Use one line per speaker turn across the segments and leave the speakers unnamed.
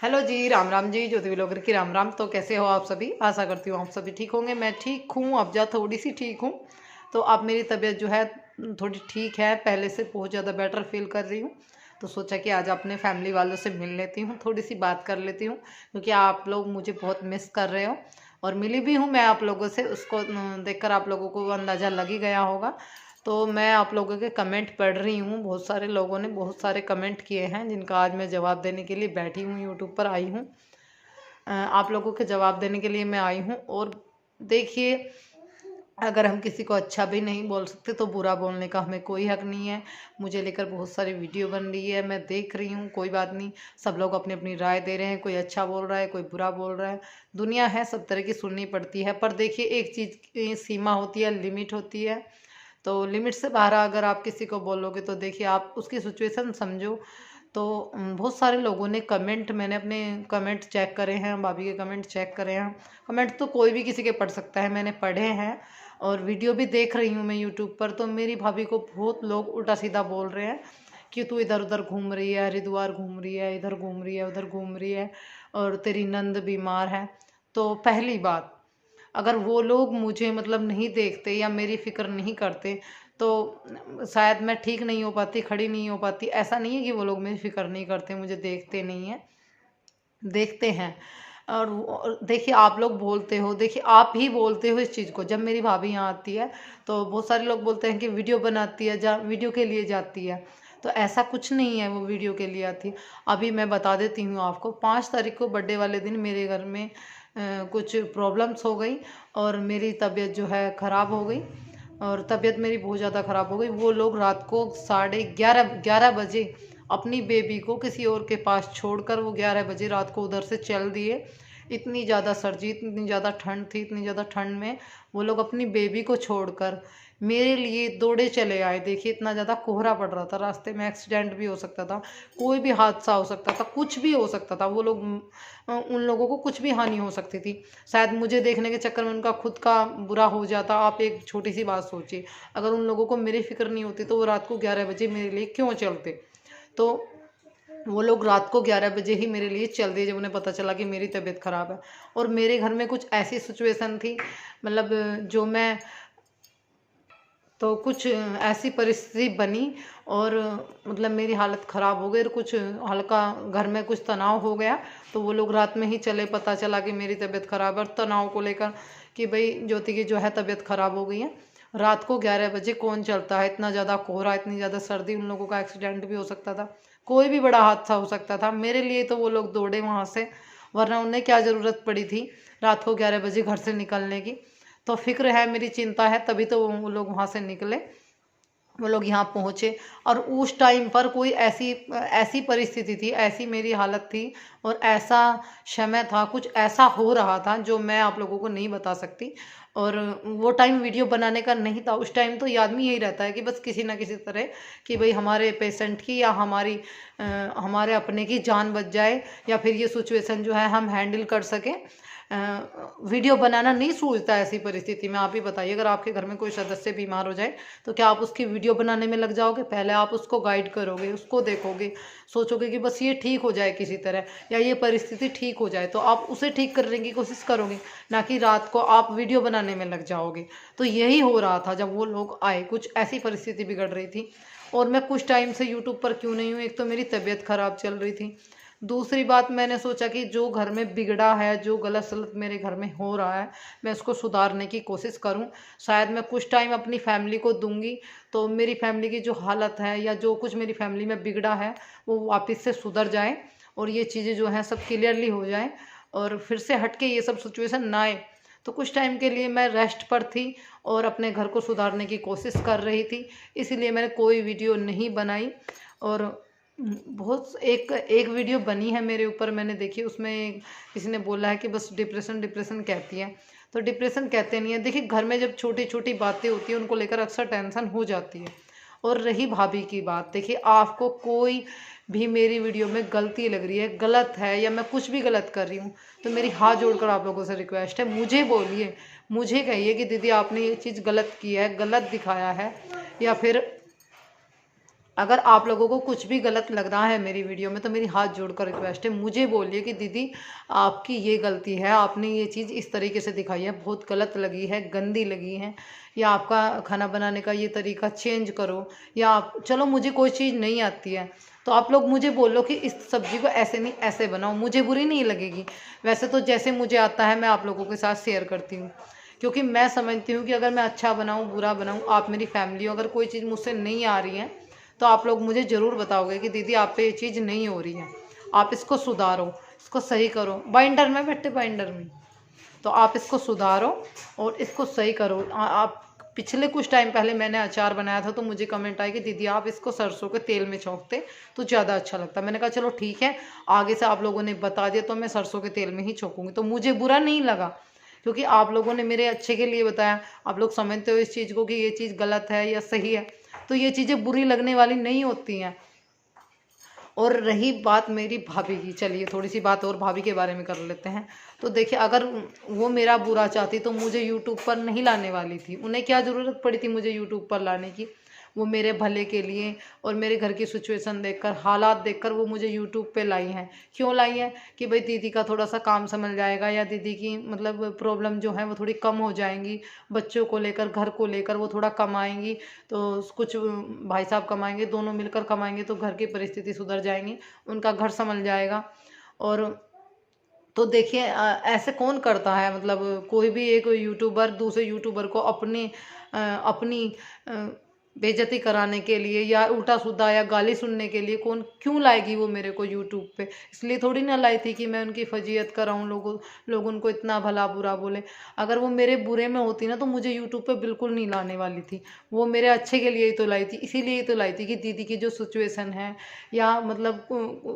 Hello जी, राम राम जी, ज्योति vlogger की राम राम। तो कैसे हो आप सभी? आशा करती हूँ आप सभी ठीक होंगे। मैं ठीक हूँ, अब जा थोड़ी सी ठीक हूँ। तो अब मेरी तबीयत जो है थोड़ी ठीक है, पहले से बहुत ज़्यादा बेटर फील कर रही हूँ। तो सोचा कि आज अपने फैमिली वालों से मिल लेती हूँ, थोड़ी सी बात कर लेती हूँ, क्योंकि आप लोग मुझे बहुत मिस कर रहे हो। और मिली भी हूँ मैं आप लोगों से, उसको देखकर आप लोगों को अंदाज़ा लग ही गया होगा। तो मैं आप लोगों के कमेंट पढ़ रही हूँ, बहुत सारे लोगों ने बहुत सारे कमेंट किए हैं, जिनका आज मैं जवाब देने के लिए बैठी हूँ, यूट्यूब पर आई हूँ। आप लोगों के जवाब देने के लिए मैं आई हूँ। और देखिए, अगर हम किसी को अच्छा भी नहीं बोल सकते तो बुरा बोलने का हमें कोई हक नहीं है। मुझे लेकर बहुत सारी वीडियो बन रही है, मैं देख रही हूँ, कोई बात नहीं। सब लोग अपनी अपनी राय दे रहे हैं, कोई अच्छा बोल रहा है, कोई बुरा बोल रहा है। दुनिया है, सब तरह की सुननी पड़ती है। पर देखिए, एक चीज़ की सीमा होती है, लिमिट होती है। तो लिमिट से बाहर अगर आप किसी को बोलोगे तो देखिए, आप उसकी सिचुएशन समझो। तो बहुत सारे लोगों ने कमेंट, मैंने अपने कमेंट चेक करे हैं, भाभी के कमेंट चेक करे हैं। कमेंट तो कोई भी किसी के पढ़ सकता है, मैंने पढ़े हैं। और वीडियो भी देख रही हूँ मैं यूट्यूब पर। तो मेरी भाभी को बहुत लोग उल्टा सीधा बोल रहे हैं कि तू इधर उधर घूम रही है, हरिद्वार घूम रही है, इधर घूम रही है, उधर घूम रही है, और तेरी नंद बीमार है। तो पहली बात, अगर वो लोग मुझे मतलब नहीं देखते या मेरी फिक्र नहीं करते तो शायद मैं ठीक नहीं हो पाती, खड़ी नहीं हो पाती। ऐसा नहीं है कि वो लोग मेरी फिक्र नहीं करते, मुझे देखते नहीं हैं, देखते हैं। और देखिए, आप लोग बोलते हो, देखिए आप ही बोलते हो इस चीज़ को। जब मेरी भाभी यहाँ आती है तो बहुत सारे लोग बोलते हैं कि वीडियो बनाती है, जा वीडियो के लिए जाती है। तो ऐसा कुछ नहीं है, वो वीडियो के लिए आती। अभी मैं बता देती हूँ आपको, 5 तारीख को बर्थडे वाले दिन मेरे घर में कुछ प्रॉब्लम्स हो गई और मेरी तबीयत जो है ख़राब हो गई। और तबीयत मेरी बहुत ज़्यादा ख़राब हो गई। वो लोग रात को 11:30 बजे अपनी बेबी को किसी और के पास छोड़कर वो 11 बजे रात को उधर से चल दिए। इतनी ज़्यादा सर्दी, इतनी ज़्यादा ठंड थी, इतनी ज़्यादा ठंड में वो लोग अपनी बेबी को छोड़कर मेरे लिए दौड़े चले आए। देखिए, इतना ज़्यादा कोहरा पड़ रहा था, रास्ते में एक्सीडेंट भी हो सकता था, कोई भी हादसा हो सकता था, कुछ भी हो सकता था। वो लोग उन लोगों को कुछ भी हानि हो सकती थी। शायद मुझे देखने के चक्कर में उनका खुद का बुरा हो जाता। आप एक छोटी सी बात सोचिए, अगर उन लोगों को मेरी फिक्र नहीं होती तो वो रात को 11 बजे मेरे लिए क्यों चलते? तो वो लोग रात को 11 बजे ही मेरे लिए चल दिए, जब उन्हें पता चला कि मेरी तबीयत ख़राब है। और मेरे घर में कुछ ऐसी सिचुएशन थी, मतलब जो मैं, तो कुछ ऐसी परिस्थिति बनी और मतलब मेरी हालत ख़राब हो गई और कुछ हल्का घर में कुछ तनाव हो गया। तो वो लोग रात में ही चले, पता चला कि मेरी तबीयत ख़राब है, और तनाव को लेकर कि भाई ज्योति की जो है तबीयत ख़राब हो गई है। रात को 11 बजे कौन चलता है? इतना ज़्यादा कोहरा, इतनी ज़्यादा सर्दी, उन लोगों का एक्सीडेंट भी हो सकता था, कोई भी बड़ा हादसा हो सकता था। मेरे लिए तो वो लोग दौड़े वहाँ से, वरना उन्हें क्या ज़रूरत पड़ी थी रात को 11 बजे घर से निकलने की? तो फिक्र है, मेरी चिंता है, तभी तो वो लोग वहाँ से निकले, वो लोग यहाँ पहुँचे। और उस टाइम पर कोई ऐसी ऐसी परिस्थिति थी, ऐसी मेरी हालत थी और ऐसा समय था, कुछ ऐसा हो रहा था जो मैं आप लोगों को नहीं बता सकती। और वो टाइम वीडियो बनाने का नहीं था। उस टाइम तो ये आदमी यही रहता है कि बस किसी ना किसी तरह कि भाई हमारे पेशेंट की या हमारे अपने की जान बच जाए, या फिर ये सिचुएशन जो है हम हैंडल कर सकें। वीडियो बनाना नहीं सूझता ऐसी परिस्थिति में। आप ही बताइए, अगर आपके घर में कोई सदस्य बीमार हो जाए तो क्या आप उसकी वीडियो बनाने में लग जाओगे? पहले आप उसको गाइड करोगे, उसको देखोगे, सोचोगे कि बस ये ठीक हो जाए किसी तरह, या ये परिस्थिति ठीक हो जाए, तो आप उसे ठीक करने की कोशिश करोगे, ना कि रात को आप वीडियो बनाने में लग जाओगे। तो यही हो रहा था जब वो लोग आए, कुछ ऐसी परिस्थिति बिगड़ रही थी। और मैं कुछ टाइम से यूट्यूब पर क्यों नहीं हूँ? एक तो मेरी तबीयत खराब चल रही थी, दूसरी बात मैंने सोचा कि जो घर में बिगड़ा है, जो गलत सलत मेरे घर में हो रहा है, मैं उसको सुधारने की कोशिश करूं। शायद मैं कुछ टाइम अपनी फैमिली को दूंगी तो मेरी फैमिली की जो हालत है या जो कुछ मेरी फैमिली में बिगड़ा है वो वापस से सुधर जाए, और ये चीज़ें जो हैं सब क्लियरली हो जाएं, और फिर से हट के ये सब सिचुएशन ना आए। तो कुछ टाइम के लिए मैं रेस्ट पर थी और अपने घर को सुधारने की कोशिश कर रही थी, इसीलिए मैंने कोई वीडियो नहीं बनाई। और बहुत एक एक वीडियो बनी है मेरे ऊपर, मैंने देखी, उसमें किसी ने बोला है कि बस डिप्रेशन डिप्रेशन कहती है। तो डिप्रेशन कहते नहीं है। देखिए, घर में जब छोटी छोटी बातें होती हैं उनको लेकर अक्सर टेंशन हो जाती है। और रही भाभी की बात, देखिए आपको कोई भी मेरी वीडियो में गलती लग रही है, गलत है, या मैं कुछ भी गलत कर रही हूँ, तो मेरी हाथ जोड़कर आप लोगों से रिक्वेस्ट है, मुझे बोलिए, मुझे कहिए कि दीदी आपने ये चीज़ गलत की है, गलत दिखाया है, या फिर अगर आप लोगों को कुछ भी गलत लग रहा है मेरी वीडियो में तो मेरी हाथ जोड़कर रिक्वेस्ट है, मुझे बोलिए कि दीदी आपकी ये गलती है, आपने ये चीज़ इस तरीके से दिखाई है, बहुत गलत लगी है, गंदी लगी है, या आपका खाना बनाने का ये तरीका चेंज करो, या आप चलो मुझे कोई चीज़ नहीं आती है तो आप लोग मुझे बोलो कि इस सब्ज़ी को ऐसे नहीं ऐसे बनाओ, मुझे बुरी नहीं लगेगी। वैसे तो जैसे मुझे आता है मैं आप लोगों के साथ शेयर करती हूँ, क्योंकि मैं समझती हूँ कि अगर मैं अच्छा बनाऊँ बुरा बनाऊँ, आप मेरी फैमिली हो, अगर कोई चीज़ मुझसे नहीं आ रही है तो आप लोग मुझे ज़रूर बताओगे कि दीदी आप पे ये चीज़ नहीं हो रही है, आप इसको सुधारो, इसको सही करो। बाइंडर में बैठे बाइंडर में तो आप इसको सुधारो और इसको सही करो। आप पिछले कुछ टाइम पहले मैंने अचार बनाया था तो मुझे कमेंट आया कि दीदी आप इसको सरसों के तेल में छौंकते तो ज़्यादा अच्छा लगता। मैंने कहा चलो ठीक है, आगे से आप लोगों ने बता दिया तो मैं सरसों के तेल में ही छौंकूंगी। तो मुझे बुरा नहीं लगा, क्योंकि आप लोगों ने मेरे अच्छे के लिए बताया। आप लोग समझते हो इस चीज़ को कि ये चीज़ गलत है या सही है, तो ये चीज़ें बुरी लगने वाली नहीं होती हैं। और रही बात मेरी भाभी की, चलिए थोड़ी सी बात और भाभी के बारे में कर लेते हैं। तो देखिए, अगर वो मेरा बुरा चाहती तो मुझे यूट्यूब पर नहीं लाने वाली थी। उन्हें क्या ज़रूरत पड़ी थी मुझे यूट्यूब पर लाने की? वो मेरे भले के लिए और मेरे घर की सिचुएशन देखकर, हालात देखकर वो मुझे यूट्यूब पे लाई हैं। क्यों लाई हैं? कि भाई दीदी का थोड़ा सा काम संभल जाएगा, या दीदी की मतलब प्रॉब्लम जो है वो थोड़ी कम हो जाएंगी, बच्चों को लेकर, घर को लेकर वो थोड़ा कमाएंगी, तो कुछ भाई साहब कमाएंगे, दोनों मिलकर कमाएंगे तो घर की परिस्थिति सुधर जाएंगी, उनका घर संभल जाएगा। और तो देखिए ऐसे कौन करता है? मतलब कोई भी एक यूट्यूबर दूसरे यूट्यूबर को अपनी बेइज्जती कराने के लिए या उल्टा सीधा या गाली सुनने के लिए कौन क्यों लाएगी वो मेरे को यूट्यूब पे? इसलिए थोड़ी ना लाई थी कि मैं उनकी फजीयत कराऊँ, लोग उनको इतना भला बुरा बोले। अगर वो मेरे बुरे में होती ना तो मुझे यूट्यूब पे बिल्कुल नहीं लाने वाली थी। वो मेरे अच्छे के लिए ही तो लाई थी, इसीलिए ही तो लाई थी कि दीदी की जो सिचुएशन है, या मतलब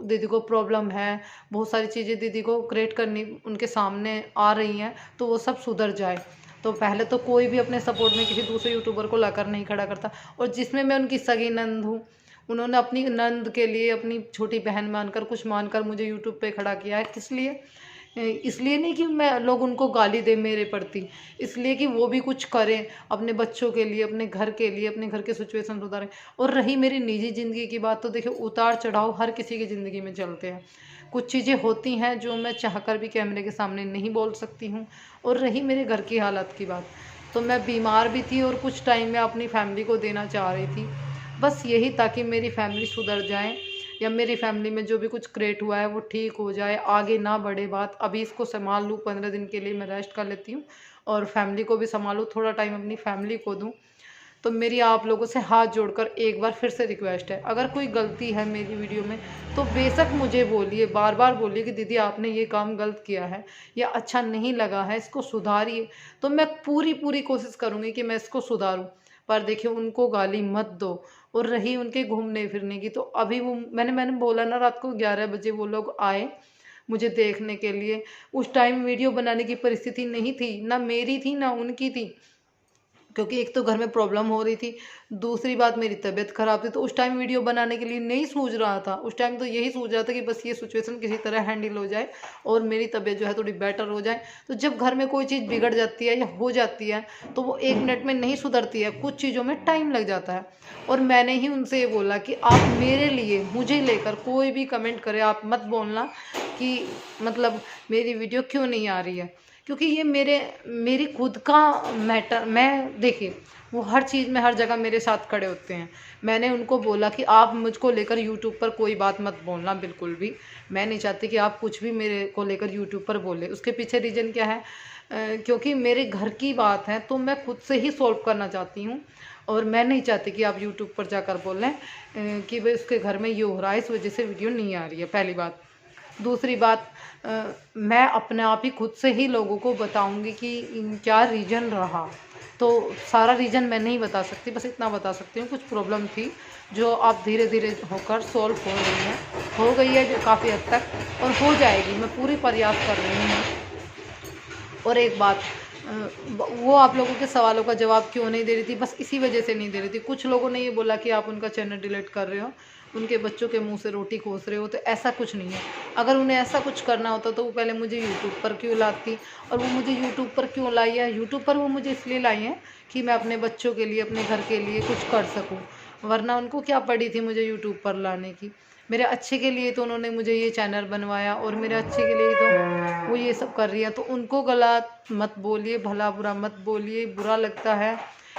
दीदी को प्रॉब्लम है, बहुत सारी चीज़ें दीदी को क्रिएट करनी उनके सामने आ रही हैं, तो वो सब सुधर जाए। तो पहले तो कोई भी अपने सपोर्ट में किसी दूसरे यूट्यूबर को लाकर नहीं खड़ा करता। और जिसमें मैं उनकी सगी नंद हूँ, उन्होंने अपनी नंद के लिए अपनी छोटी बहन मानकर, कुछ मानकर मुझे यूट्यूब पे खड़ा किया है। किस लिए? इसलिए नहीं कि मैं लोग उनको गाली दे मेरे प्रति, इसलिए कि वो भी कुछ करें अपने बच्चों के लिए, अपने घर के लिए, अपने घर के सिचुएशन सुधारें। और रही मेरी निजी ज़िंदगी की बात, तो देखिए उतार चढ़ाव हर किसी की ज़िंदगी में चलते हैं। कुछ चीज़ें होती हैं जो मैं चाहकर भी कैमरे के सामने नहीं बोल सकती हूँ। और रही मेरे घर की हालत की बात, तो मैं बीमार भी थी और कुछ टाइम मैं अपनी फैमिली को देना चाह रही थी। बस यही, ताकि मेरी फैमिली सुधर जाए, या मेरी फैमिली में जो भी कुछ क्रिएट हुआ है वो ठीक हो जाए, आगे ना बढ़े बात। अभी इसको संभाल लूँ, 15 दिन के लिए मैं रेस्ट कर लेती हूँ और फैमिली को भी संभालूँ, थोड़ा टाइम अपनी फैमिली को दूँ। तो मेरी आप लोगों से हाथ जोड़कर एक बार फिर से रिक्वेस्ट है, अगर कोई गलती है मेरी वीडियो में तो बेशक मुझे बोलिए, बार बार बोलिए कि दीदी आपने ये काम गलत किया है या अच्छा नहीं लगा है, इसको सुधारिए। तो मैं पूरी कोशिश करूँगी कि मैं इसको सुधारूँ। पर देखिए, उनको गाली मत दो। और रही उनके घूमने फिरने की, तो अभी वो मैंने बोला ना, रात को 11 बजे वो लोग आए मुझे देखने के लिए। उस टाइम वीडियो बनाने की परिस्थिति नहीं थी, ना मेरी थी ना उनकी थी, क्योंकि एक तो घर में प्रॉब्लम हो रही थी, दूसरी बात मेरी तबीयत ख़राब थी। तो उस टाइम वीडियो बनाने के लिए नहीं सूझ रहा था, उस टाइम तो यही सूझ रहा था कि बस ये सिचुएशन किसी तरह हैंडल हो जाए और मेरी तबीयत जो है थोड़ी बेटर हो जाए। तो जब घर में कोई चीज़ बिगड़ जाती है या हो जाती है तो वो 1 मिनट में नहीं सुधरती है, कुछ चीज़ों में टाइम लग जाता है। और मैंने ही उनसे ये बोला कि आप मेरे लिए, मुझे लेकर कोई भी कमेंट करे, आप मत बोलना कि मतलब मेरी वीडियो क्यों नहीं आ रही है, क्योंकि ये मेरी खुद का मैटर। मैं देखिए, वो हर चीज़ में हर जगह मेरे साथ खड़े होते हैं। मैंने उनको बोला कि आप मुझको लेकर यूट्यूब पर कोई बात मत बोलना बिल्कुल भी। मैं नहीं चाहती कि आप कुछ भी मेरे को लेकर यूट्यूब पर बोले। उसके पीछे रीज़न क्या है? क्योंकि मेरे घर की बात है तो मैं खुद से ही सॉल्व करना चाहती हूँ, और मैं नहीं चाहती कि आप यूट्यूब पर जाकर बोलें कि भाई उसके घर में ये हो रहा है, इस वजह से वीडियो नहीं आ रही है, पहली बात। दूसरी बात, मैं अपने आप ही खुद से ही लोगों को बताऊंगी कि क्या रीज़न रहा। तो सारा रीज़न मैं नहीं बता सकती, बस इतना बता सकती हूँ कुछ प्रॉब्लम थी जो आप धीरे धीरे होकर सॉल्व हो गई है जो काफ़ी हद तक, और हो जाएगी। मैं पूरी प्रयास कर रही हूँ। और एक बात, वो आप लोगों के सवालों का जवाब क्यों नहीं दे रही थी, बस इसी वजह से नहीं दे रही थी। कुछ लोगों ने ये बोला कि आप उनका चैनल डिलीट कर रहे हो, उनके बच्चों के मुंह से रोटी खोस रहे हो। तो ऐसा कुछ नहीं है। अगर उन्हें ऐसा कुछ करना होता तो वो पहले मुझे यूट्यूब पर क्यों लाती, और वो मुझे यूट्यूब पर क्यों लाई है? यूट्यूब पर वो मुझे इसलिए लाई है कि मैं अपने बच्चों के लिए, अपने घर के लिए कुछ कर सकूँ। वरना उनको क्या पड़ी थी मुझे यूट्यूब पर लाने की। मेरे अच्छे के लिए तो उन्होंने मुझे ये चैनल बनवाया और मेरे अच्छे के लिए तो वो ये सब कर रही है। तो उनको गलत मत बोलिए, भला बुरा मत बोलिए, बुरा लगता है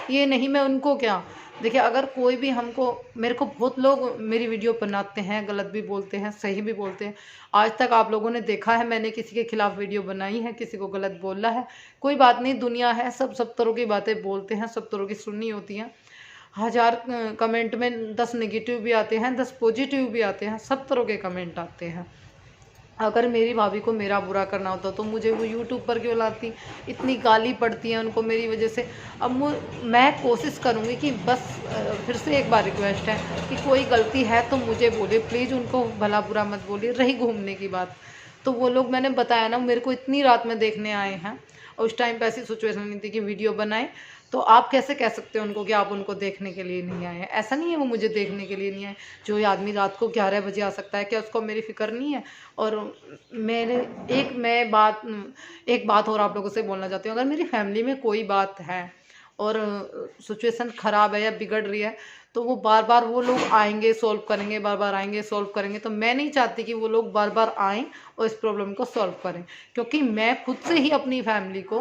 ये नहीं। मैं उनको क्या, देखिए अगर कोई भी हमको, मेरे को बहुत लोग मेरी वीडियो बनाते हैं, गलत भी बोलते हैं, सही भी बोलते हैं। आज तक आप लोगों ने देखा है मैंने किसी के खिलाफ वीडियो बनाई है, किसी को गलत बोला है? कोई बात नहीं, दुनिया है, सब तरह की बातें बोलते हैं, सब तरह की सुननी होती हैं। 1000 कमेंट में 10 नेगेटिव भी आते हैं, 10 पॉजिटिव भी आते हैं, सब तरह के कमेंट आते हैं। अगर मेरी भाभी को मेरा बुरा करना होता तो मुझे वो यूट्यूब पर क्यों लाती? इतनी गाली पड़ती है उनको मेरी वजह से। अब मैं कोशिश करूँगी कि बस फिर से एक बार रिक्वेस्ट है कि कोई गलती है तो मुझे बोलिए प्लीज़, उनको भला बुरा मत बोलिए। रही घूमने की बात, तो वो लोग मैंने बताया ना मेरे को इतनी रात में देखने आए हैं और उस टाइम पे ऐसी सिचुएशन नहीं थी कि वीडियो बनाए। तो आप कैसे कह सकते हो उनको कि आप उनको देखने के लिए नहीं आए हैं? ऐसा नहीं है वो मुझे देखने के लिए नहीं आए। जो ये आदमी रात को 11 बजे आ सकता है, क्या उसको मेरी फ़िक्र नहीं है? और मेरे एक बात और आप लोगों से बोलना चाहती हूँ। अगर मेरी फैमिली में कोई बात है और सिचुएशन ख़राब है या बिगड़ रही है, तो वो बार बार वो लोग आएंगे सॉल्व करेंगे, बार बार आएंगे सॉल्व करेंगे। तो मैं नहीं चाहती कि वो लोग बार बार आएँ और इस प्रॉब्लम को सॉल्व करें, क्योंकि मैं खुद से ही अपनी फैमिली को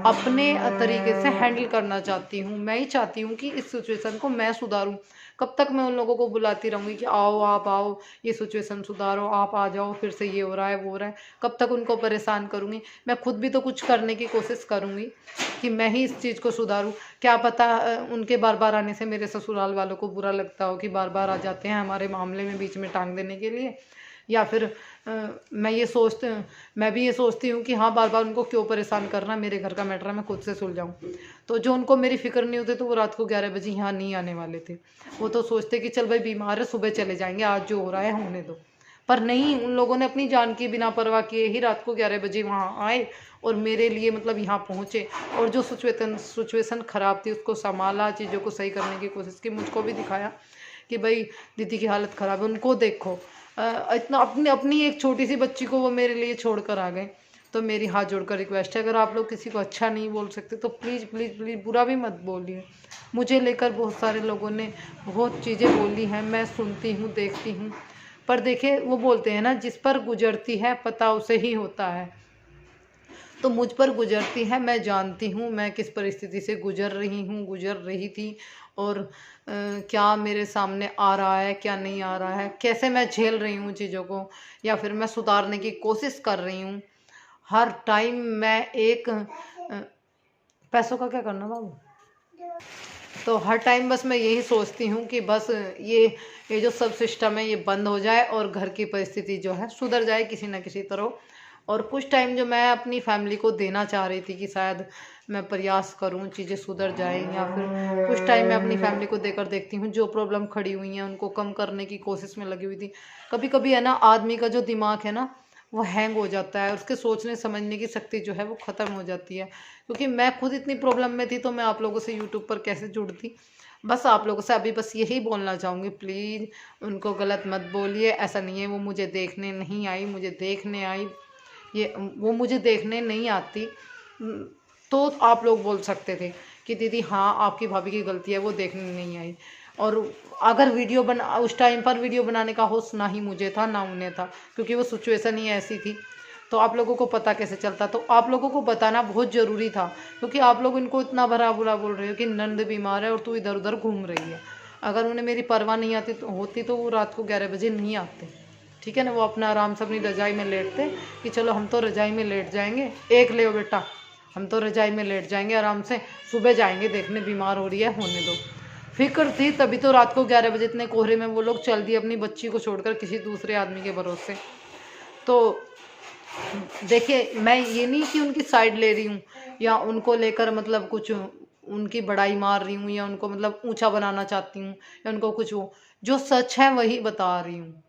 अपने तरीके से हैंडल करना चाहती हूँ। मैं ही चाहती हूँ कि इस सिचुएशन को मैं सुधारूँ। कब तक मैं उन लोगों को बुलाती रहूँगी कि आओ, आप आओ, ये सिचुएशन सुधारो, आप आ जाओ, फिर से ये हो रहा है, वो हो रहा है। कब तक उनको परेशान करूँगी? मैं खुद भी तो कुछ करने की कोशिश करूँगी कि मैं ही इस चीज़ को सुधारूँ। क्या पता उनके बार बार आने से मेरे ससुराल वालों को बुरा लगता हो कि बार बार आ जाते हैं हमारे मामले में बीच में टांग देने के लिए। या फिर मैं भी ये सोचती हूँ कि हाँ, बार बार उनको क्यों परेशान करना, मेरे घर का मैटर है, मैं खुद से सुलझाऊँ। तो जो उनको मेरी फ़िक्र नहीं होती तो वो रात को 11 बजे यहाँ नहीं आने वाले थे। वो तो सोचते कि चल भाई बीमार है, सुबह चले जाएंगे, आज जो हो रहा है होने दो। पर नहीं, उन लोगों ने अपनी जान की बिना परवाह किए ही रात को 11 बजे वहाँ आए और मेरे लिए मतलब यहाँ पहुँचे, और जो सिचुएशन ख़राब थी उसको संभाला, चीज़ों को सही करने की कोशिश की। मुझको भी दिखाया कि भाई दीदी की हालत ख़राब है, उनको देखो। इतना अपनी एक छोटी सी बच्ची को वो मेरे लिए छोड़ कर आ गए। तो मेरी हाथ जोड़कर रिक्वेस्ट है, अगर आप लोग किसी को अच्छा नहीं बोल सकते तो प्लीज़ प्लीज़ प्लीज़ बुरा भी मत बोलिए। मुझे लेकर बहुत सारे लोगों ने बहुत चीज़ें बोली हैं, मैं सुनती हूँ, देखती हूँ। पर देखिए वो बोलते हैं ना, जिस पर गुजरती है पता उसे ही होता है। तो मुझ पर गुजरती है, मैं जानती हूँ मैं किस परिस्थिति से गुजर रही थी, और क्या मेरे सामने आ रहा है, क्या नहीं आ रहा है, कैसे मैं झेल रही हूँ चीज़ों को, या फिर मैं सुधारने की कोशिश कर रही हूँ। हर टाइम मैं एक पैसों का क्या करना बाबू, तो हर टाइम बस मैं यही सोचती हूँ कि बस ये जो सब सिस्टम है ये बंद हो जाए और घर की परिस्थिति जो है सुधर जाए किसी ना किसी तरह। और कुछ टाइम जो मैं अपनी फैमिली को देना चाह रही थी कि शायद मैं प्रयास करूं चीज़ें सुधर जाएं, या फिर कुछ टाइम मैं अपनी फैमिली को देकर देखती हूँ जो प्रॉब्लम खड़ी हुई हैं उनको कम करने की कोशिश में लगी हुई थी। कभी कभी है ना, आदमी का जो दिमाग है ना वो हैंग हो जाता है, उसके सोचने समझने की शक्ति जो है वो ख़त्म हो जाती है। क्योंकि मैं खुद इतनी प्रॉब्लम में थी तो मैं आप लोगों से यूट्यूब पर कैसे जुड़ती। बस आप लोगों से अभी बस यही बोलना चाहूँगी, प्लीज़ उनको गलत मत बोलिए। ऐसा नहीं है वो मुझे देखने नहीं आई, मुझे देखने आई। वो मुझे देखने नहीं आती तो आप लोग बोल सकते थे कि दीदी हाँ आपकी भाभी की गलती है, वो देखने नहीं आई। और अगर उस टाइम पर वीडियो बनाने का होश ना ही मुझे था ना उन्हें था, क्योंकि वो सिचुएशन ही ऐसी थी। तो आप लोगों को पता कैसे चलता? तो आप लोगों को बताना बहुत ज़रूरी था, क्योंकि आप लोग इनको इतना भरा बुरा बोल रहे हो कि नंद बीमार है और तू इधर उधर घूम रही है। अगर उन्हें मेरी परवाह नहीं होती तो वो रात को 11 बजे नहीं आते, ठीक है ना। वो अपना आराम से अपनी रजाई में लेटते कि चलो हम तो रजाई में लेट जाएंगे, एक ले बेटा, हम तो रजाई में लेट जाएंगे आराम से, सुबह जाएंगे देखने बीमार हो रही है, होने दो। फिक्र थी तभी तो रात को 11 बजे इतने कोहरे में वो लोग चल दिए अपनी बच्ची को छोड़कर किसी दूसरे आदमी के भरोसे। तो देखिए मैं ये नहीं कि उनकी साइड ले रही हूँ या उनको लेकर मतलब कुछ उनकी बड़ाई मार रही हूँ या उनको मतलब ऊंचा बनाना चाहती हूँ या उनको कुछ, वो जो सच है वही बता रही हूँ।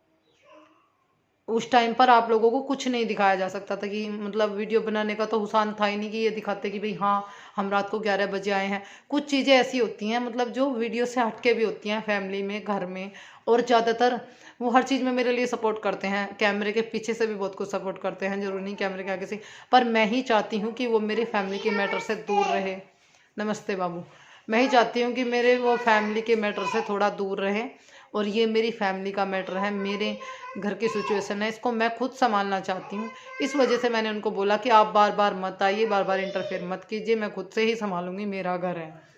उस टाइम पर आप लोगों को कुछ नहीं दिखाया जा सकता था कि मतलब वीडियो बनाने का तो हुसान था ही नहीं कि ये दिखाते कि भाई हाँ हम रात को 11 बजे आए हैं। कुछ चीज़ें ऐसी होती हैं मतलब जो वीडियो से हटके भी होती हैं फैमिली में, घर में, और ज़्यादातर वो हर चीज़ में मेरे लिए सपोर्ट करते हैं। कैमरे के पीछे से भी बहुत कुछ सपोर्ट करते हैं, जरूरी नहीं कैमरे के आगे से। पर मैं ही चाहती हूँ कि वो मेरी फैमिली के मैटर से दूर रहे। नमस्ते बाबू। मैं ही चाहती हूँ कि मेरे वो फैमिली के मैटर से थोड़ा दूर रहें, और ये मेरी फैमिली का मैटर है, मेरे घर की सिचुएशन है, इसको मैं खुद संभालना चाहती हूँ। इस वजह से मैंने उनको बोला कि आप बार बार मत आइए, बार बार इंटरफेयर मत कीजिए, मैं खुद से ही संभालूंगी, मेरा घर है।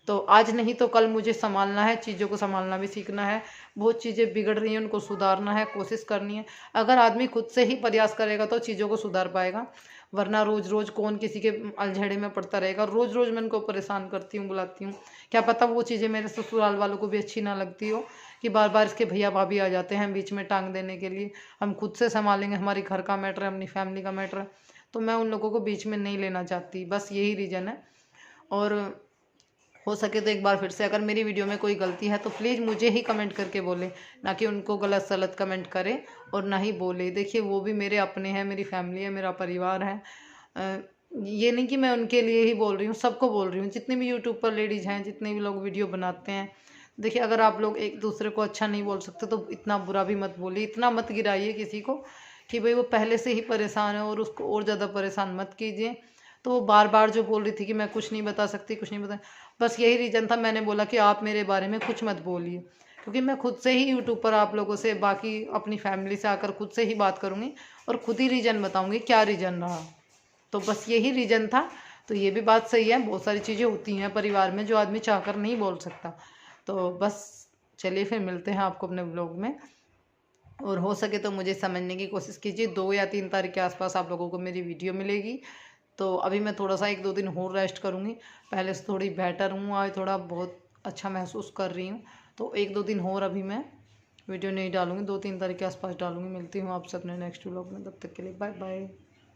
तो आज नहीं तो कल मुझे संभालना है, चीज़ों को संभालना भी सीखना है। बहुत चीज़ें बिगड़ रही हैं, उनको सुधारना है, कोशिश करनी है। अगर आदमी खुद से ही प्रयास करेगा तो चीज़ों को सुधार पाएगा, वरना रोज़ रोज़ कौन किसी के अलझेड़े में पड़ता रहेगा। रोज़ रोज़ मैं उनको परेशान करती हूँ, बुलाती हूँ, क्या पता वो चीज़ें मेरे ससुराल वालों को भी अच्छी ना लगती हो कि बार बार इसके भैया भाभी आ जाते हैं बीच में टांग देने के लिए। हम खुद से संभालेंगे, हमारी घर का मैटर है, अपनी फैमिली का मैटर है, तो मैं उन लोगों को बीच में नहीं लेना चाहती, बस यही रीज़न है। और हो सके तो एक बार फिर से, अगर मेरी वीडियो में कोई गलती है तो प्लीज़ मुझे ही कमेंट करके बोले, ना कि उनको गलत सलत कमेंट करे और ना ही बोले। देखिए वो भी मेरे अपने हैं, मेरी फैमिली है, मेरा परिवार है। ये नहीं कि मैं उनके लिए ही बोल रही हूँ, सबको बोल रही हूँ, जितने भी यूट्यूब पर लेडीज़ हैं, जितने भी लोग वीडियो बनाते हैं। देखिए अगर आप लोग एक दूसरे को अच्छा नहीं बोल सकते तो इतना बुरा भी मत बोलिए, इतना मत गिराइए किसी को कि भाई वो पहले से ही परेशान है और उसको और ज़्यादा परेशान मत कीजिए। तो वो बार बार जो बोल रही थी कि मैं कुछ नहीं बता सकती, कुछ नहीं बता, बस यही रीज़न था। मैंने बोला कि आप मेरे बारे में कुछ मत बोलिए, क्योंकि मैं खुद से ही यूट्यूब पर आप लोगों से, बाकी अपनी फैमिली से आकर खुद से ही बात करूँगी और खुद ही रीज़न बताऊँगी क्या रीज़न रहा। तो बस यही रीज़न था। तो ये भी बात सही है, बहुत सारी चीज़ें होती हैं परिवार में जो आदमी चाहकर नहीं बोल सकता। तो बस चलिए फिर मिलते हैं आपको अपने ब्लॉग में, और हो सके तो मुझे समझने की कोशिश कीजिए। 2 या 3 तारीख के आसपास आप लोगों को मेरी वीडियो मिलेगी। तो अभी मैं थोड़ा सा 1-2 दिन और रेस्ट करूँगी, पहले से थोड़ी बेटर हूँ, आज थोड़ा बहुत अच्छा महसूस कर रही हूँ। तो 1-2 दिन और अभी मैं वीडियो नहीं डालूँगी, 2-3 तारीख के आसपास डालूँगी। मिलती हूँ आपसे अपने नेक्स्ट व्लॉग में, तब तक के लिए बाय बाय।